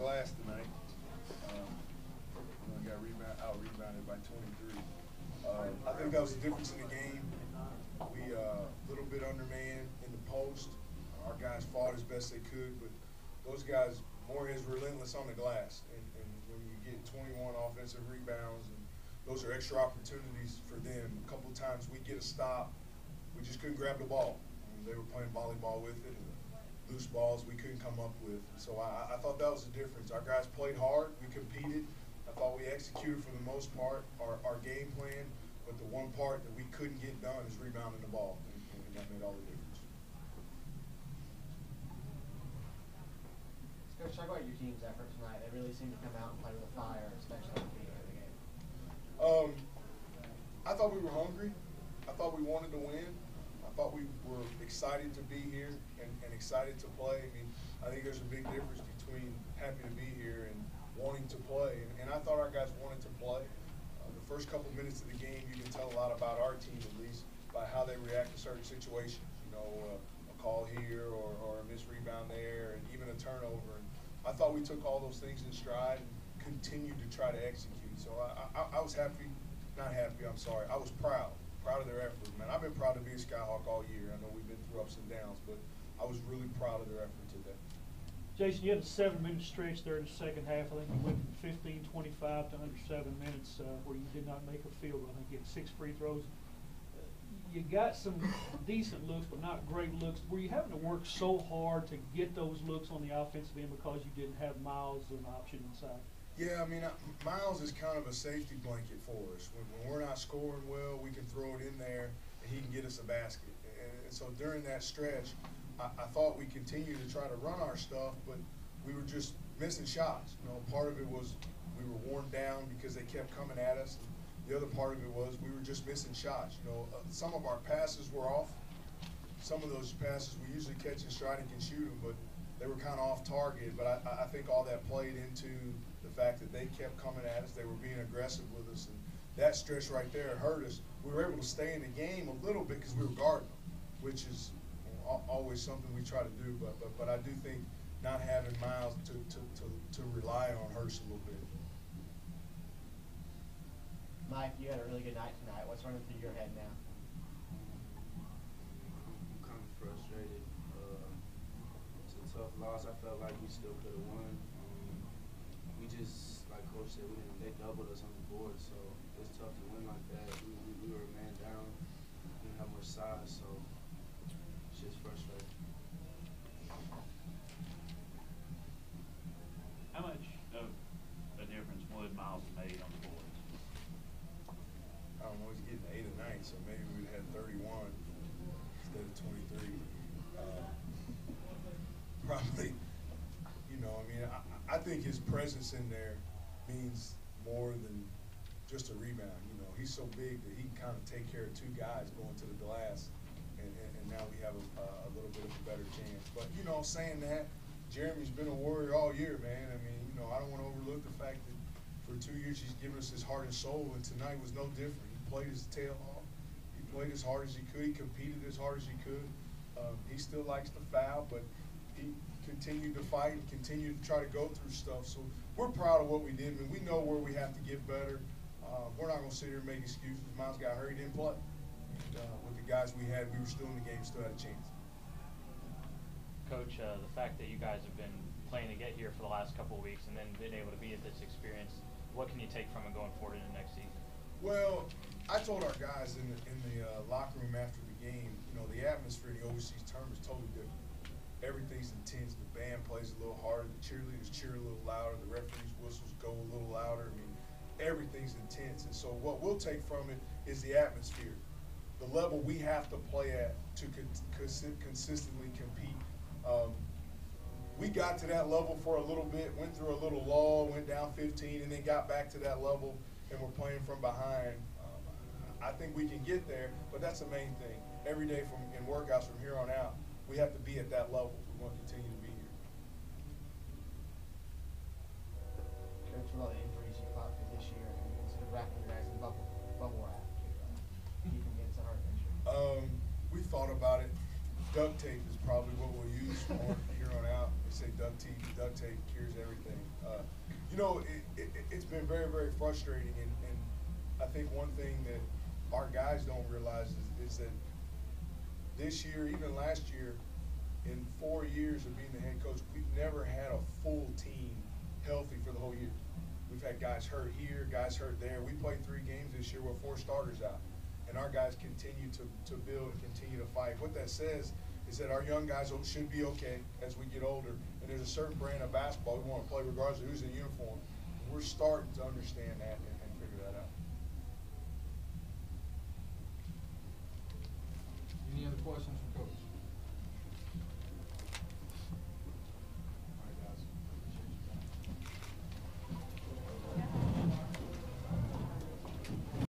glass tonight. We got out-rebounded by 23. I think that was the difference in the game. We a little bit undermanned in the post. Our guys fought as best they could, but those guys more as relentless on the glass. And when you get 21 offensive rebounds, and those are extra opportunities for them. A couple of times we get a stop, we just couldn't grab the ball. They were playing volleyball with it, and loose balls we couldn't come up with. So I thought that was the difference. Our guys played hard, we competed. I thought we executed for the most part our game plan, but the one part that we couldn't get done is rebounding the ball, and that made all the difference. Coach, talk about your team's effort tonight. They really seemed to come out and play with a fire, especially at the beginning of the game. I thought we were hungry. I thought we wanted to win. I thought we were excited to be here and excited to play. I mean, I think there's a big difference between happy to be here and wanting to play. And I thought our guys wanted to play. The first couple minutes of the game, you can tell a lot about our team, at least, by how they react to certain situations. You know, a call here or a missed rebound there, and even a turnover. And I thought we took all those things in stride and continued to try to execute. So I was happy, not happy, I'm sorry. I was proud of their effort, man. I've been proud to be a Skyhawk all year. I know we've been through ups and downs, but I was really proud of their effort today. Jason, you had a 7-minute stretch there in the second half. I think you went from 15-25 to under 7 minutes where you did not make a field goal. I think you had 6 free throws. You got some decent looks, but not great looks. Were you having to work so hard to get those looks on the offensive end because you didn't have Miles as an option inside? Yeah, I mean, Miles is kind of a safety blanket for us. When we're not scoring well, we can throw it in there, and he can get us a basket. And so during that stretch, I thought we continued to try to run our stuff, but we were just missing shots. You know, part of it was we were worn down because they kept coming at us. The other part of it was we were just missing shots. You know, some of our passes were off. Some of those passes we usually catch in stride and can shoot them, but they were kind of off target. But I think all that played into the fact that they kept coming at us. They were being aggressive with us, and that stretch right there hurt us. We were able to stay in the game a little bit because we were guarding them, which is always something we try to do. But I do think not having Miles to rely on hurts a little bit. Mike, you had a really good night tonight. What's running through your head now? I'm kind of frustrated. It's a tough loss. I felt like we still could have won. We just, like Coach said, they doubled us on the board, so it's tough to win like that. We were a man down. We didn't have much size, so it's just frustrating. How much of a difference would Miles have made on the board? I don't know, he's getting 8 a night, so maybe we'd had 31 instead of 23. Probably, you know, I mean, I think his presence in there means more than just a rebound. You know, he's so big that he can kind of take care of 2 guys going to the glass, and now we have a little bit of a better chance. But, you know, saying that, Jeremy's been a warrior all year, man. I mean, you know, I don't want to overlook the fact that for 2 years he's given us his heart and soul, and tonight was no different. He played his tail off. He played as hard as he could. He competed as hard as he could. He still likes to foul, but he continued to fight and continued to try to go through stuff. So we're proud of what we did, but we know where we have to get better. We're not going to sit here and make excuses. Miles got hurt, he didn't play. With the guys we had, we were still in the game, still had a chance. Coach, the fact that you guys have been playing to get here for the last couple of weeks and then been able to be at this experience, what can you take from it going forward in the next season? Well, I told our guys in the locker room after the game, you know, the atmosphere in the overseas tournament is totally different. Everything's intense. The band plays a little harder. The cheerleaders cheer a little louder. The referees' whistles go a little louder. I mean, everything's intense. And so what we'll take from it is the atmosphere, the level we have to play at to consistently compete. We got to that level for a little bit, went through a little lull, went down 15, and then got back to that level, and we're playing from behind. I think we can get there, but that's the main thing. Every day in workouts from here on out, we have to be at that level if we want to continue to be here. Coach, with all the injuries you fought through this year, have you considered wrapping your guys in bubble wrap to keep them against the heart injury? We thought about it. Duct tape is probably what we'll use from here on out. It's say duct tape cures everything. You know, it's been very, very frustrating, and I think one thing that our guys don't realize is that this year, even last year, in 4 years of being the head coach, we've never had a full team healthy for the whole year. We've had guys hurt here, guys hurt there. We played 3 games this year with 4 starters out, and our guys continue to build and continue to fight. What that says is that our young guys should be okay as we get older, and there's a certain brand of basketball we want to play regardless of who's in uniform. We're starting to understand that and figure that out. Any other questions